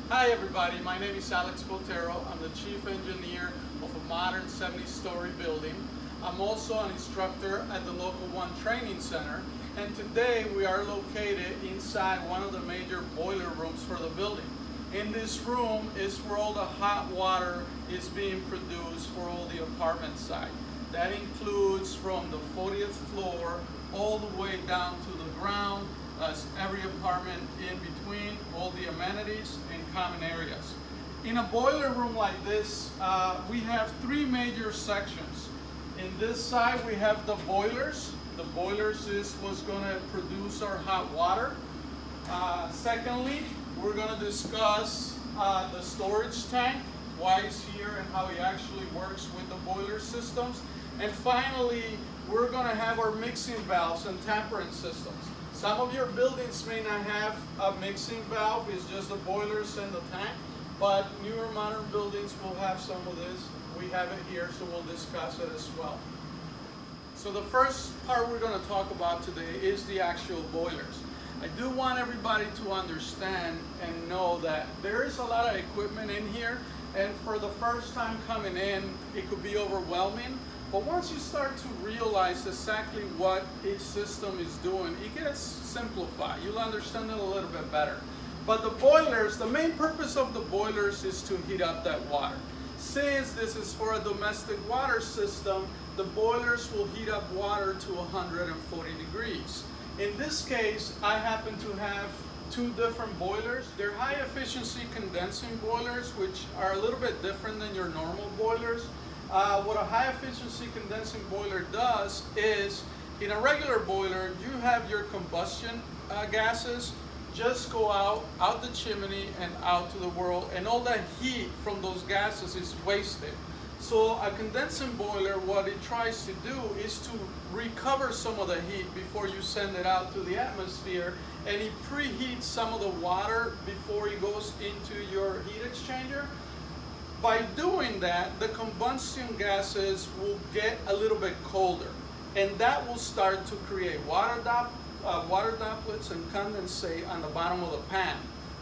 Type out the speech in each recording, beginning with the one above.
Hi everybody, my name is Alex Botero. I'm the chief engineer of a modern 70-story building. I'm also an instructor at the Local One Training Center, and today we are located inside one of the major boiler rooms for the building. In this room is where all the hot water is being produced for all the apartment side. That includes from the 40th floor all the way down to the ground, every apartment in between, all the amenities and common areas. In a boiler room like this, we have three major sections. In this side, we have the boilers. The boilers is what's going to produce our hot water. Secondly, we're going to discuss the storage tank, why it's here and how it actually works with the boiler systems. And finally, we're going to have our mixing valves and tampering systems. Some of your buildings may not have a mixing valve, it's just the boilers and the tank, but newer modern buildings will have some of this. We have it here, so we'll discuss it as well. So the first part we're going to talk about today is the actual boilers. I do want everybody to understand and know that there is a lot of equipment in here, and for the first time coming in, it could be overwhelming. But once you start to realize exactly what each system is doing, it gets simplified. You'll understand it a little bit better. But the boilers, the main purpose of the boilers is to heat up that water. Since this is for a domestic water system, the boilers will heat up water to 140 degrees. In this case, I happen to have two different boilers. They're high efficiency condensing boilers, which are a little bit different than your normal boilers. What a high efficiency condensing boiler does is, in a regular boiler, you have your combustion gases just go out the chimney and out to the world, and all that heat from those gases is wasted. So a condensing boiler, what it tries to do is to recover some of the heat before you send it out to the atmosphere, and it preheats some of the water before it goes into your heat exchanger. By doing that, the combustion gases will get a little bit colder, and that will start to create water droplets and condensate on the bottom of the pan.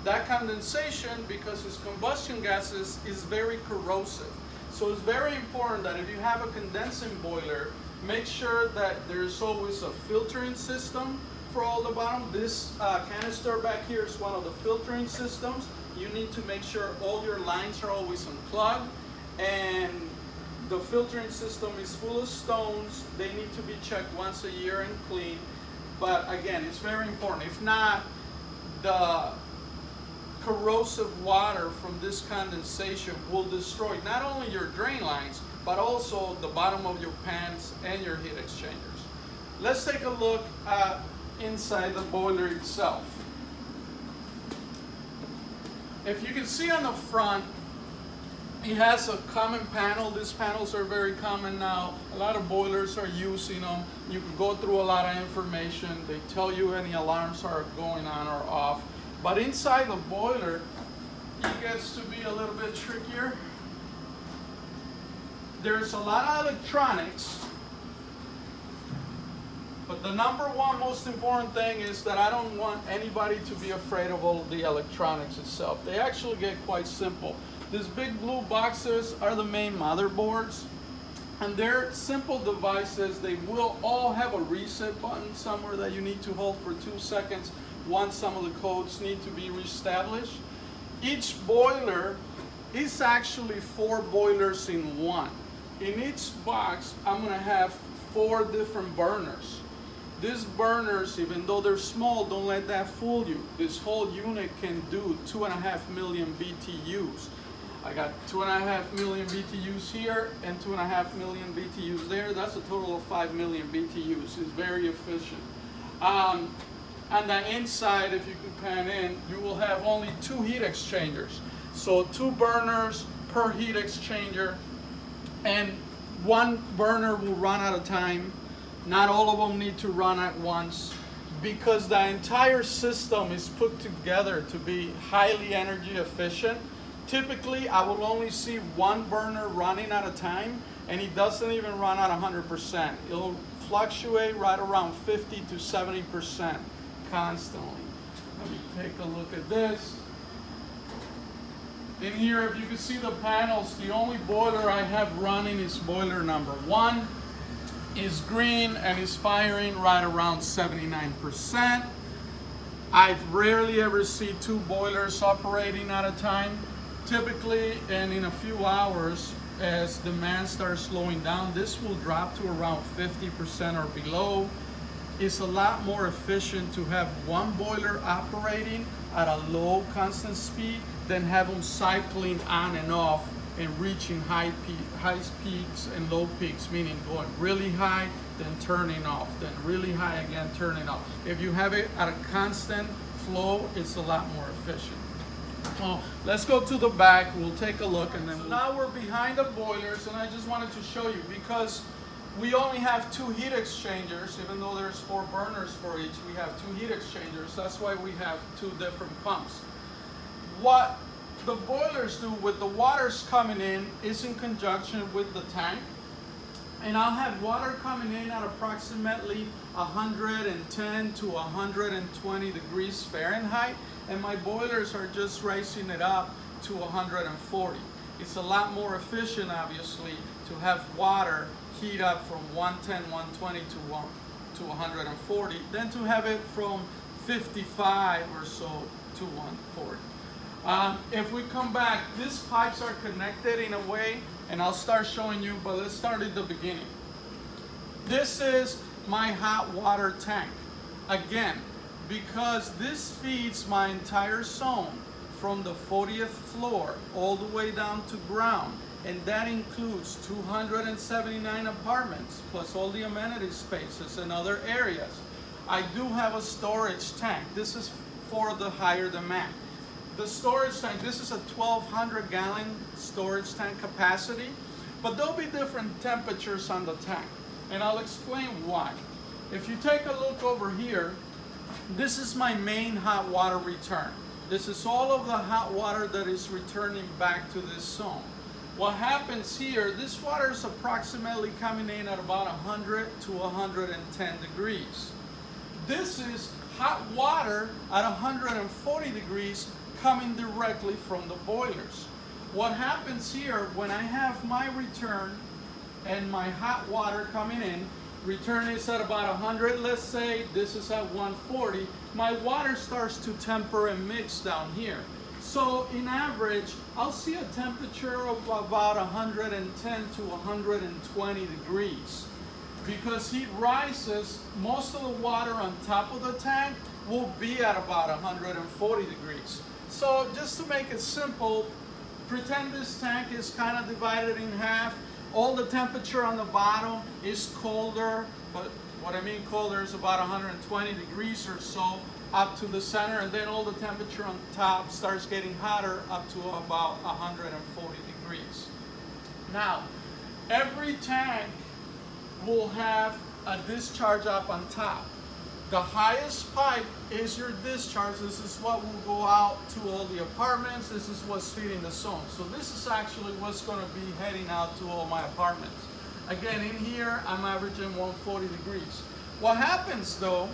That condensation, because it's combustion gases, is very corrosive. So it's very important that if you have a condensing boiler, make sure that there's always a filtering system for all the bottom. This canister back here is one of the filtering systems. You need to make sure all your lines are always unplugged, and the filtering system is full of stones. They need to be checked once a year and cleaned. But again, it's very important. If not, the corrosive water from this condensation will destroy not only your drain lines, but also the bottom of your pans and your heat exchangers. Let's take a look at inside the boiler itself. If you can see on the front, it has a common panel. These panels are very common now. A lot of boilers are using them. You can go through a lot of information. They tell you any alarms are going on or off. But inside the boiler, it gets to be a little bit trickier. There's a lot of electronics, but the number one most important thing is that I don't want anybody to be afraid of all the electronics itself. They actually get quite simple. These big blue boxes are the main motherboards, and they're simple devices. They will all have a reset button somewhere that you need to hold for 2 seconds once some of the codes need to be reestablished. Each boiler is actually 4 boilers in one. In each box, I'm going to have 4 different burners. These burners, even though they're small, don't let that fool you. This whole unit can do 2.5 million BTUs. I got 2.5 million BTUs here and 2.5 million BTUs there. That's a total of 5 million BTUs. It's very efficient. On the inside, if you can pan in, you will have only 2 heat exchangers. So 2 burners per heat exchanger, and 1 burner will run at a time. Not all of them need to run at once, because the entire system is put together to be highly energy efficient. Typically, I will only see 1 burner running at a time, and it doesn't even run at 100%. It'll fluctuate right around 50 to 70% constantly. Let me take a look at this. In here, if you can see the panels, the only boiler I have running is boiler number 1. Is green and is firing right around 79%. I've rarely ever see 2 boilers operating at a time. Typically, and in a few hours, as demand starts slowing down, this will drop to around 50% or below. It's a lot more efficient to have 1 boiler operating at a low constant speed than have them cycling on and off and reaching high peaks and low peaks, meaning going really high, then turning off, then really high again, turning off. If you have it at a constant flow, it's a lot more efficient. Well, let's go to the back, we'll take a look, and then now we're behind the boilers, and I just wanted to show you, because we only have 2 heat exchangers, even though there's 4 burners for each, we have 2 heat exchangers. That's why we have 2 different pumps. What the boilers do with the waters coming in is in conjunction with the tank, and I'll have water coming in at approximately 110 to 120 degrees Fahrenheit, and my boilers are just raising it up to 140. It's a lot more efficient, obviously, to have water heat up from 110, 120 to 140 than to have it from 55 or so to 140. If we come back, these pipes are connected in a way, and I'll start showing you, but let's start at the beginning. This is my hot water tank. Again, because this feeds my entire zone from the 40th floor all the way down to ground, and that includes 279 apartments, plus all the amenity spaces and other areas. I do have a storage tank. This is for the higher demand. The storage tank, this is a 1,200 gallon storage tank capacity, but there'll be different temperatures on the tank, and I'll explain why. If you take a look over here, this is my main hot water return. This is all of the hot water that is returning back to this zone. What happens here, this water is approximately coming in at about 100 to 110 degrees. This is hot water at 140 degrees coming directly from the boilers. What happens here, when I have my return and my hot water coming in, return is at about 100, let's say this is at 140, my water starts to temper and mix down here. So in average, I'll see a temperature of about 110 to 120 degrees. Because heat rises, most of the water on top of the tank will be at about 140 degrees. So just to make it simple, pretend this tank is kind of divided in half. All the temperature on the bottom is colder, but what I mean colder is about 120 degrees or so up to the center, and then all the temperature on top starts getting hotter up to about 140 degrees. Now, every tank will have a discharge up on top. The highest pipe is your discharge. This is what will go out to all the apartments. This is what's feeding the zone. So this is actually what's going to be heading out to all my apartments. Again, in here, I'm averaging 140 degrees. What happens though,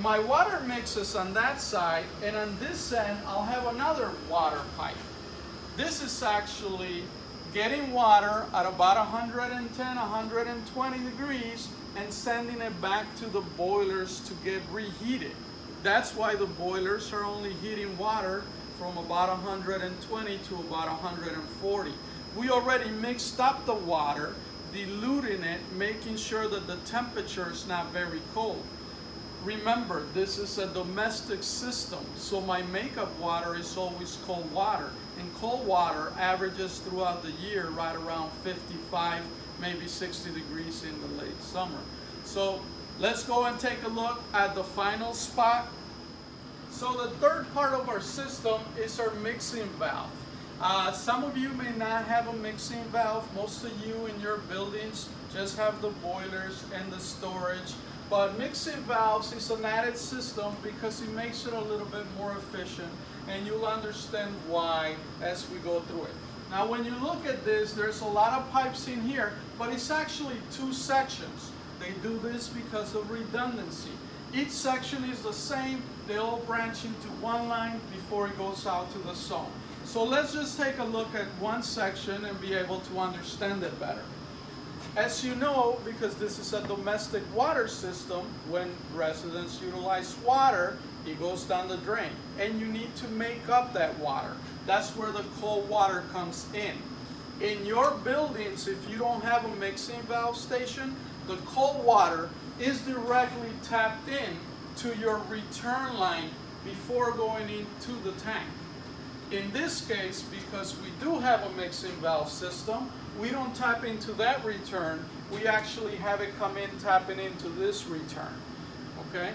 my water mixes on that side, and on this end, I'll have another water pipe. This is actually getting water at about 110, 120 degrees and sending it back to the boilers to get reheated. That's why the boilers are only heating water from about 120 to about 140. We already mixed up the water, diluting it, making sure that the temperature is not very cold. Remember, this is a domestic system, so my makeup water is always cold water. And cold water averages throughout the year right around 55, maybe 60 degrees in the late summer. So let's go and take a look at the final spot. So the third part of our system is our mixing valve. Some of you may not have a mixing valve. Most of you in your buildings just have the boilers and the storage. But mixing valves is an added system because it makes it a little bit more efficient, and you'll understand why as we go through it. Now when you look at this, there's a lot of pipes in here, but it's actually 2 sections. They do this because of redundancy. Each section is the same, they all branch into one line before it goes out to the zone. So let's just take a look at one section and be able to understand it better. As you know, because this is a domestic water system, when residents utilize water, it goes down the drain. And you need to make up that water. That's where the cold water comes in. In your buildings, if you don't have a mixing valve station, the cold water is directly tapped in to your return line before going into the tank. In this case, because we do have a mixing valve system, we don't tap into that return. We actually have it come in tapping into this return. Okay?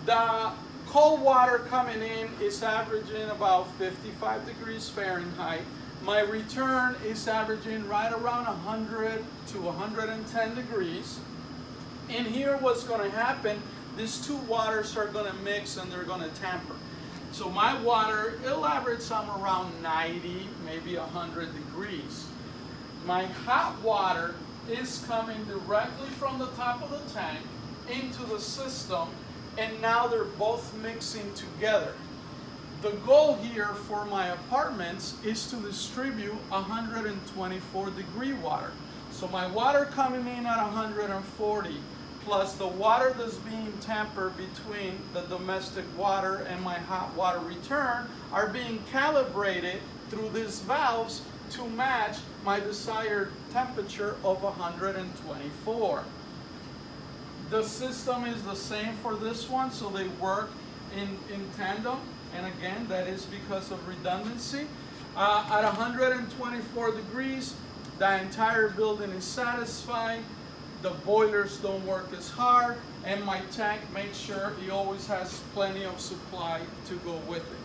The cold water coming in is averaging about 55 degrees Fahrenheit. My return is averaging right around 100 to 110 degrees. And here what's going to happen, these two waters are going to mix and they're going to tamper. So my water, it'll average somewhere around 90, maybe 100 degrees. My hot water is coming directly from the top of the tank into the system, and now they're both mixing together. The goal here for my apartments is to distribute 124 degree water. So my water coming in at 140 plus the water that's being tampered between the domestic water and my hot water return are being calibrated through these valves to match my desired temperature of 124. The system is the same for this one, so they work in tandem. And again, that is because of redundancy. At 124 degrees, the entire building is satisfied. The boilers don't work as hard, and my tank makes sure it always has plenty of supply to go with it.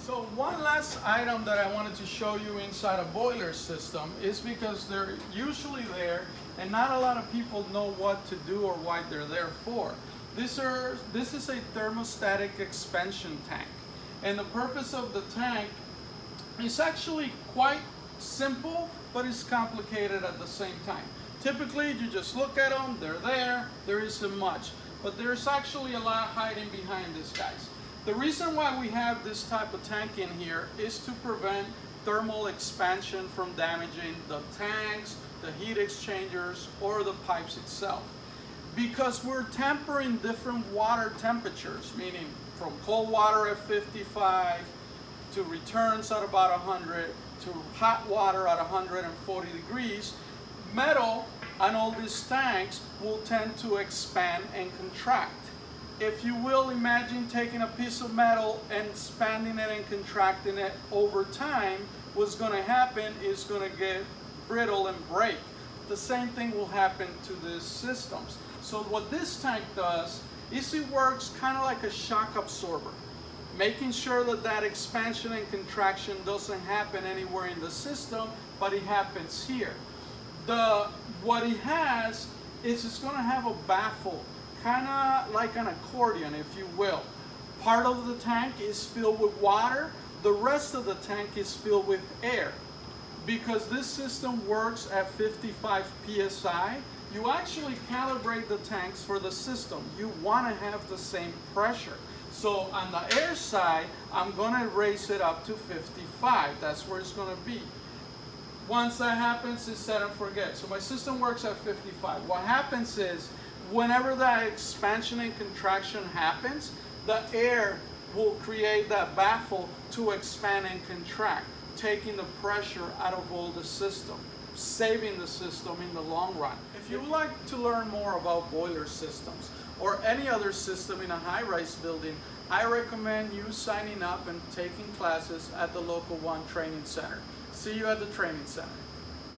So one last item that I wanted to show you inside a boiler system is because they're usually there and not a lot of people know what to do or why they're there for. This is a thermostatic expansion tank. And the purpose of the tank is actually quite simple, but it's complicated at the same time. Typically, you just look at them, they're there isn't much. But there's actually a lot hiding behind these guys. The reason why we have this type of tank in here is to prevent thermal expansion from damaging the tanks, the heat exchangers, or the pipes itself. Because we're tempering different water temperatures, meaning from cold water at 55 to returns at about 100 to hot water at 140 degrees, metal on all these tanks will tend to expand and contract. If you will, imagine taking a piece of metal and expanding it and contracting it over time. What's going to happen is going to get brittle and break. The same thing will happen to these systems. So what this tank does is it works kind of like a shock absorber, making sure that that expansion and contraction doesn't happen anywhere in the system, but it happens here. What it has is it's going to have a baffle, kind of like an accordion, if you will. Part of the tank is filled with water, the rest of the tank is filled with air. Because this system works at 55 psi, you actually calibrate the tanks for the system. You want to have the same pressure. So on the air side, I'm going to raise it up to 55. That's where it's going to be. Once that happens, it's set and forget. So my system works at 55. What happens is, whenever that expansion and contraction happens, the air will create that baffle to expand and contract, taking the pressure out of all the system, saving the system in the long run. If you would like to learn more about boiler systems or any other system in a high-rise building, I recommend you signing up and taking classes at the Local One Training Center. See you at the training center.